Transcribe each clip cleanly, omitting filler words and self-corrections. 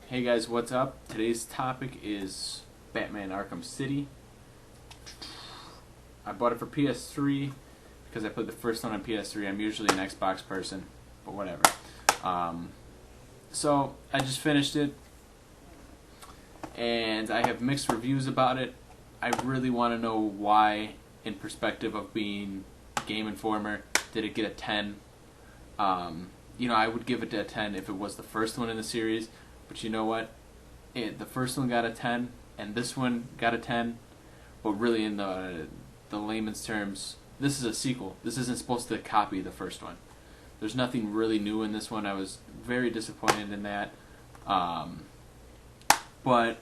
Hey guys, what's up? Today's topic is Batman Arkham City. I bought it for PS3 because I played the first one on PS3. I'm usually an Xbox person, but whatever. So I just finished it, and I have mixed reviews about it. I really want to know why, in perspective of being Game Informer, did it get a 10? I would give it a 10 if it was the first one in the series. But you know what? The first one got a 10, and this one got a 10. But really, in the layman's terms, this is a sequel. This isn't supposed to copy the first one. There's nothing really new in this one. I was very disappointed in that. But,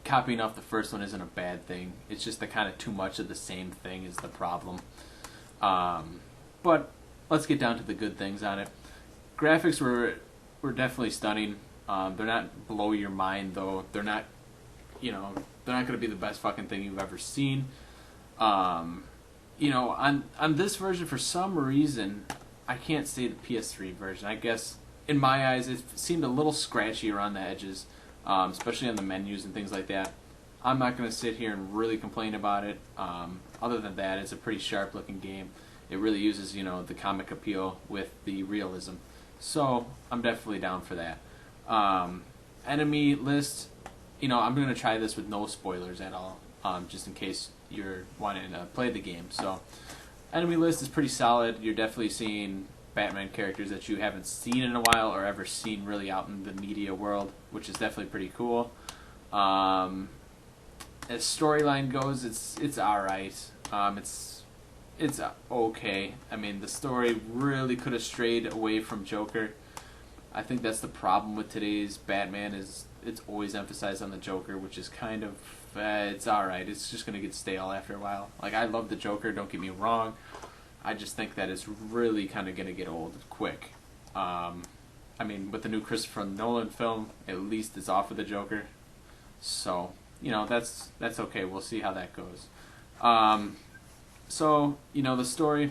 copying off the first one isn't a bad thing. It's just the kind of too much of the same thing is the problem. But let's get down to the good things on it. Graphics were definitely stunning. They're not blow your mind though. They're not going to be the best fucking thing you've ever seen. On this version, for some reason, I can't say the PS3 version. I guess in my eyes, it seemed a little scratchy around the edges, especially on the menus and things like that. I'm not going to sit here and really complain about it. Other than that, it's a pretty sharp looking game. It really uses the comic appeal with the realism. So I'm definitely down for that. Enemy list, I'm going to try this with no spoilers at all, just in case you're wanting to play the game. So enemy list is pretty solid. You're definitely seeing Batman characters that you haven't seen in a while or ever seen really out in the media world, which is definitely pretty cool. As storyline goes, it's alright. It's okay. I mean, the story really could have strayed away from Joker. I think that's the problem with today's Batman is it's always emphasized on the Joker, which is kind of, it's alright. It's just going to get stale after a while. Like, I love the Joker, don't get me wrong. I just think that it's really kind of going to get old quick. With the new Christopher Nolan film, at least it's off of the Joker. So, that's okay. We'll see how that goes. So, the story,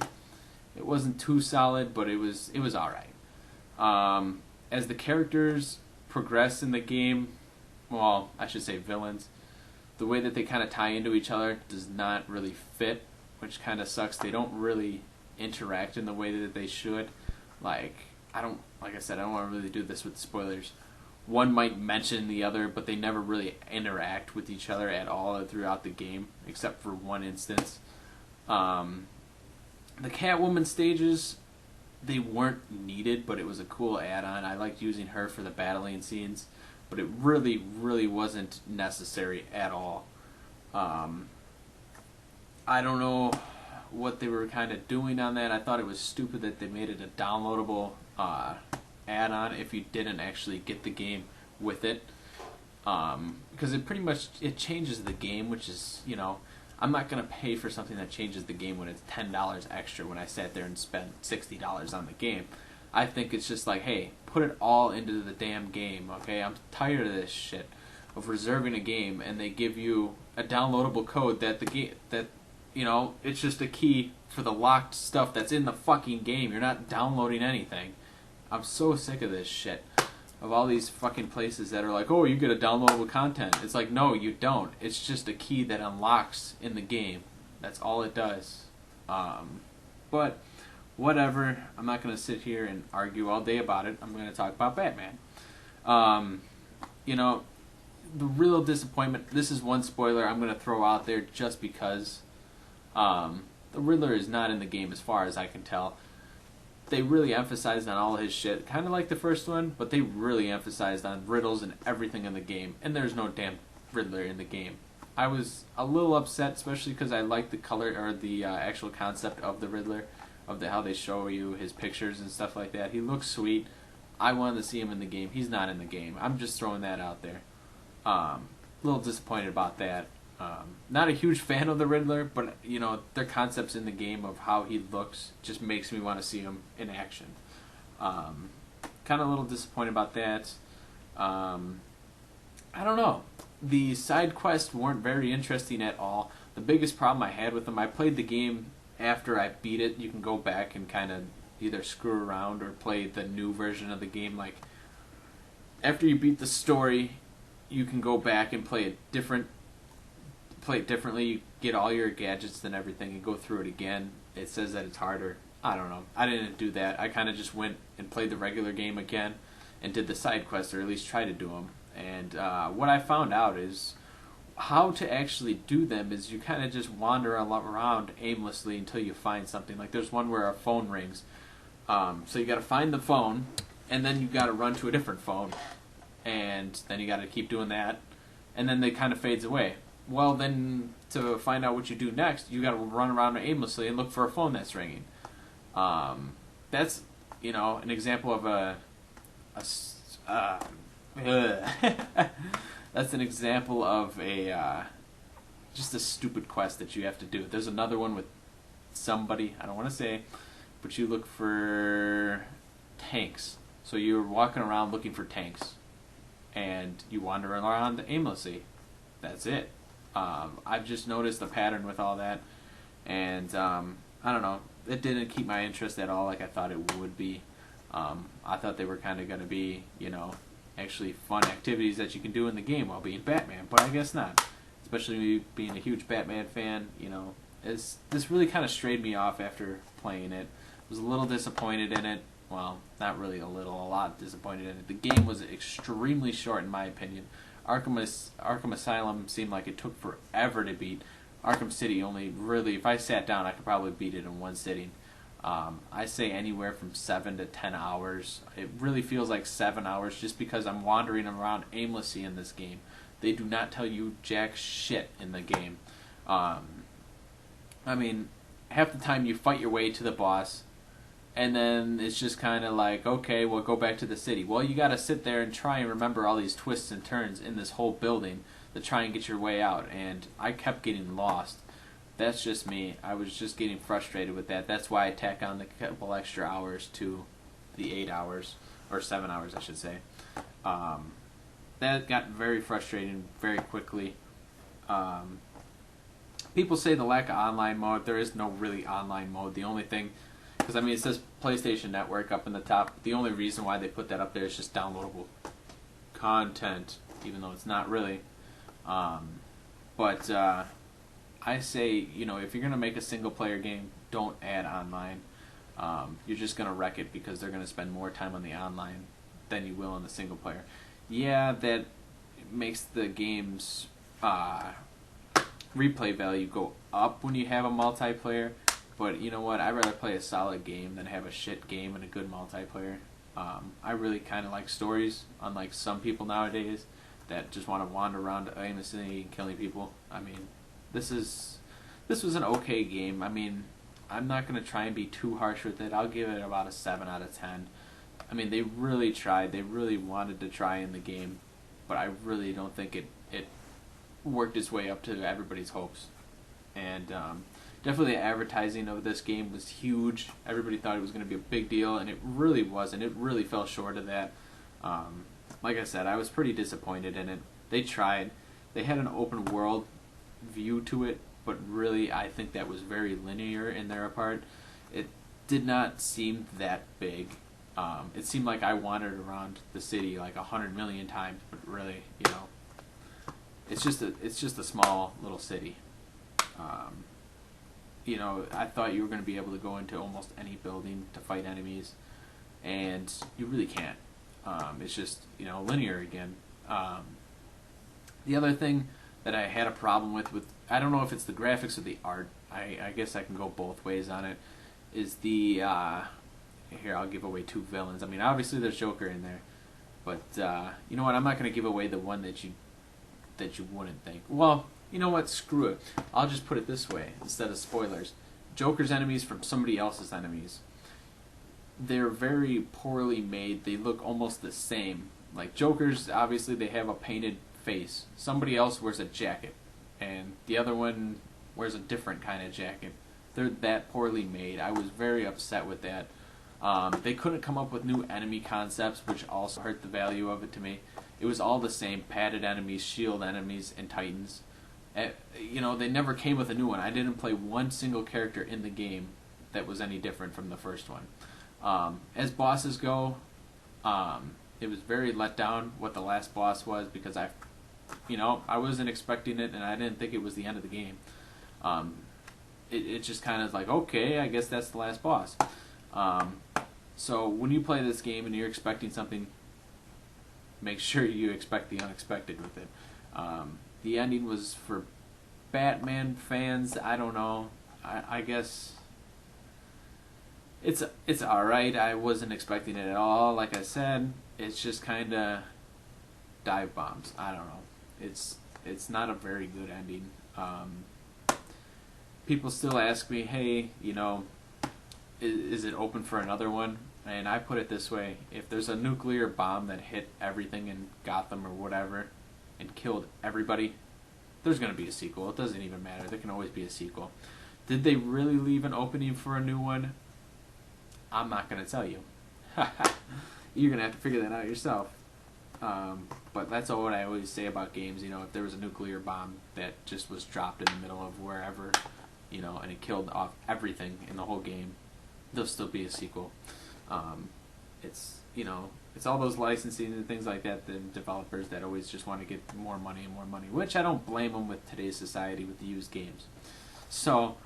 it wasn't too solid, but it was alright. As the characters progress in the game, well, I should say villains, the way that they kind of tie into each other does not really fit, which kind of sucks. They don't really interact in the way that they should. Like I said, I don't want to really do this with spoilers. One might mention the other, but they never really interact with each other at all throughout the game, except for one instance. The Catwoman stages, they weren't needed, but it was a cool add-on. I liked using her for the battling scenes, but it really, really wasn't necessary at all. I don't know what they were kind of doing on that. I thought it was stupid that they made it a downloadable add-on if you didn't actually get the game with it. Because it pretty much, it changes the game, which is, I'm not going to pay for something that changes the game when it's $10 extra when I sat there and spent $60 on the game. I think it's just like, hey, put it all into the damn game, okay? I'm tired of this shit of reserving a game and they give you a downloadable code it's just a key for the locked stuff that's in the fucking game. You're not downloading anything. I'm so sick of this shit. Of all these fucking places that are like, oh, you get a downloadable content. It's like, no, you don't. It's just a key that unlocks in the game. That's all it does. But whatever. I'm not going to sit here and argue all day about it. I'm going to talk about Batman. The real disappointment, this is one spoiler I'm going to throw out there just because the Riddler is not in the game as far as I can tell. They really emphasized on all his shit, kind of like the first one, but they really emphasized on riddles and everything in the game, and there's no damn Riddler in the game. I was a little upset, especially because I like the color, or the actual concept of the Riddler, of how they show you his pictures and stuff like that. He looks sweet. I wanted to see him in the game. He's not in the game. I'm just throwing that out there. A little disappointed about that. Not a huge fan of the Riddler, but their concepts in the game of how he looks just makes me want to see him in action. Kind of a little disappointed about that. I don't know. The side quests weren't very interesting at all. The biggest problem I had with them, I played the game after I beat it. You can go back and kind of either screw around or play the new version of the game like After you beat the story, you can go back and play it differently. You get all your gadgets and everything and go through it again. It says that it's harder. I don't know. I didn't do that. I kind of just went and played the regular game again and did the side quests, or at least tried to do them. And what I found out is how to actually do them is you kind of just wander around aimlessly until you find something. Like there's one where a phone rings. So you got to find the phone, and then you got to run to a different phone, and then you got to keep doing that, and then it kind of fades away. Well, then to find out what you do next, you got to run around aimlessly and look for a phone that's ringing. That's an example of that's an example of just a stupid quest that you have to do. There's another one with somebody, I don't want to say, but you look for tanks. So you're walking around looking for tanks, and you wander around aimlessly. That's it. I've just noticed a pattern with all that, and I don't know. It didn't keep my interest at all like I thought it would be. I thought they were kind of going to be, actually fun activities that you can do in the game while being Batman, but I guess not. Especially me being a huge Batman fan, this really kind of strayed me off after playing it. I was a little disappointed in it. Well, not really a lot disappointed in it. The game was extremely short in my opinion. Arkham Asylum seemed like it took forever to beat. Arkham City only really, if I sat down, I could probably beat it in one sitting. I say anywhere from 7 to 10 hours. It really feels like 7 hours just because I'm wandering around aimlessly in this game. They do not tell you jack shit in the game. I mean, half the time you fight your way to the boss, and then it's just kind of like, okay, well, go back to the city. Well, you got to sit there and try and remember all these twists and turns in this whole building to try and get your way out, and I kept getting lost. That's just me. I was just getting frustrated with that. That's why I tack on the couple extra hours to the 8 hours, or 7 hours, I should say. That got very frustrating very quickly. People say the lack of online mode. There is no really online mode. The only thing, because it says PlayStation Network up in the top. The only reason why they put that up there is just downloadable content, even though it's not really. But I say, if you're going to make a single-player game, don't add online. You're just going to wreck it because they're going to spend more time on the online than you will on the single-player. Yeah, that makes the game's replay value go up when you have a multiplayer, but you know what? I'd rather play a solid game than have a shit game and a good multiplayer. I really kind of like stories, unlike some people nowadays that just want to wander around aimlessly and killing people. This was an okay game. I'm not going to try and be too harsh with it. I'll give it about a 7 out of 10. They really tried. They really wanted to try in the game, but I really don't think it worked its way up to everybody's hopes. And definitely the advertising of this game was huge. Everybody thought it was going to be a big deal, and it really wasn't. It really fell short of that. Like I said, I was pretty disappointed in it. They tried. They had an open world view to it, but really I think that was very linear in their part. It did not seem that big. It seemed like I wandered around the city like 100 million times, but really, it's just a small little city. I thought you were going to be able to go into almost any building to fight enemies, and you really can't. It's just, linear again. The other thing that I had a problem with, I don't know if it's the graphics or the art, I guess I can go both ways on it, is the, here, I'll give away 2 villains. Obviously there's Joker in there, but, you know what, I'm not going to give away the one that you wouldn't think. Well, you know what, screw it. I'll just put it this way, instead of spoilers. Joker's enemies from somebody else's enemies. They're very poorly made. They look almost the same. Like Joker's, obviously they have a painted face. Somebody else wears a jacket, and the other one wears a different kind of jacket. They're that poorly made. I was very upset with that. They couldn't come up with new enemy concepts, which also hurt the value of it to me. It was all the same: padded enemies, shield enemies, and titans. They never came with a new one. I didn't play one single character in the game that was any different from the first one. As bosses go, It was very let down what the last boss was, because I wasn't expecting it, and I didn't think it was the end of the game. It just kind of like, okay, I guess that's the last boss. So when you play this game and you're expecting something, make sure you expect the unexpected with it. The ending was for Batman fans. I don't know. I guess it's alright. I wasn't expecting it at all. Like I said, it's just kind of dive bombs. I don't know. It's not a very good ending. People still ask me, hey, is it open for another one? And I put it this way: if there's a nuclear bomb that hit everything in Gotham or whatever and killed everybody, there's going to be a sequel. It doesn't even matter. There can always be a sequel. Did they really leave an opening for a new one? I'm not going to tell you. You're going to have to figure that out yourself. But that's all what I always say about games. If there was a nuclear bomb that just was dropped in the middle of wherever, and it killed off everything in the whole game, there'll still be a sequel. It's all those licensing and things like that, the developers that always just want to get more money and more money, which I don't blame them with today's society with the used games. So,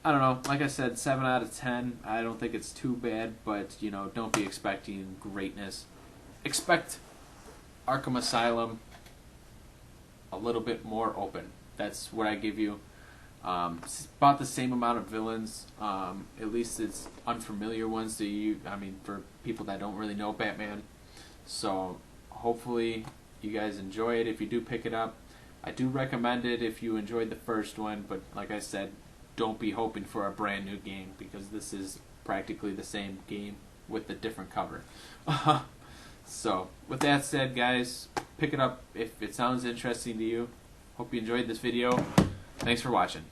I don't know. Like I said, 7 out of 10. I don't think it's too bad, but, don't be expecting greatness. Expect Arkham Asylum a little bit more open. That's what I give you. It's about the same amount of villains. At least it's unfamiliar ones to you. For people that don't really know Batman. So hopefully you guys enjoy it. If you do pick it up, I do recommend it if you enjoyed the first one. But like I said, don't be hoping for a brand new game, because this is practically the same game with a different cover. So with that said, guys, pick it up if it sounds interesting to you. Hope you enjoyed this video. Thanks for watching.